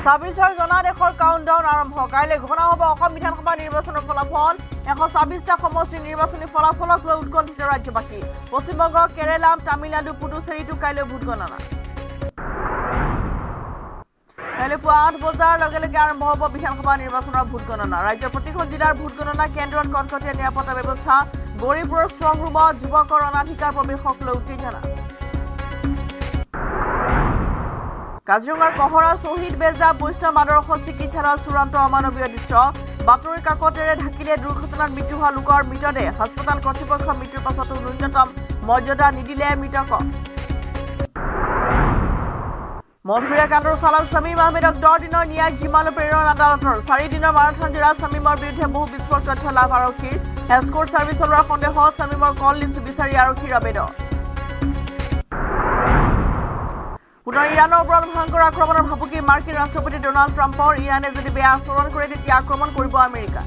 26 জনাদেশৰ countdown আৰম্ভ কাইলৈ ঘোষণা হ'ব অসম বিধানসভা নিৰ্বাচনৰ ফলাফল 126টা সমষ্টিৰ নিৰ্বাচনী ফলাফলক লৈ উৎকণ্ঠিত ৰাজ্যবাসী পশ্চিমবংগ কেৰালা তামিলনাডু পুডুচেৰীতো কাইলৈ ভোট গণনা কাইলৈ পুৱা 8 বজাৰ লগে লগে আৰম্ভ হ'ব বিধানসভা নিৰ্বাচনৰ ভোট গণনা ৰাজ্যৰ প্ৰতিখন জিলাৰ ভোট গণনা কেন্দ্ৰত কটকটীয়া নিৰাপত্তা ব্যৱস্থা গৌৰীপুৰৰ ষ্ট্ৰং ৰুমত যুৱকৰ অনাধিকাৰ প্ৰৱেশক লৈ উত্তেজনা কাজিৰঙাৰ কহৰা শহীদ বেজা বৈষ্ণৱ আদৰ্শ চিকিৎসালয়ৰ চূড়ান্ত অমানৱীয় দৃশ্য বাতৰি কাকতেৰে ঢাকিলে দুৰ্ঘটনাত মৃত্যু হোৱা লোকৰ মৃতদেহ হাস্পতাল কৰ্তৃপক্ষৰ মৃত্যুৰ পাছতো ন্যূনতম মৰ্যাদা নিদিলে মৃতকক মধুৰা কাণ্ডৰ চালক শামীম আহমেদক 10 দিনৰ ন্যায়িক জিম্মালৈ প্ৰেৰণ আদালতৰ 4 দিনৰ মাৰাথন জেৰাত শামীমৰ বিৰুদ্ধে বহু বিস্ফোৰক তথ্য লাভ আৰক্ষীৰ এস্কৰ্ট ছাৰ্ভিচ চলোৱাৰ সন্দেহত শামীমৰ কল লিষ্ট বিচাৰি আৰক্ষীৰ আবেদন পুনৰ ইৰাণৰ ওপৰত ভয়ংকৰ আক্ৰমণৰ ভাবুকি মাৰ্কিন ৰাষ্ট্ৰপতি ডোনাল্ড ট্ৰাম্পৰ ইৰাণে যদি বেয়া আচৰণ কৰে তেতিয়া আক্ৰমণ কৰিব আমেৰিকা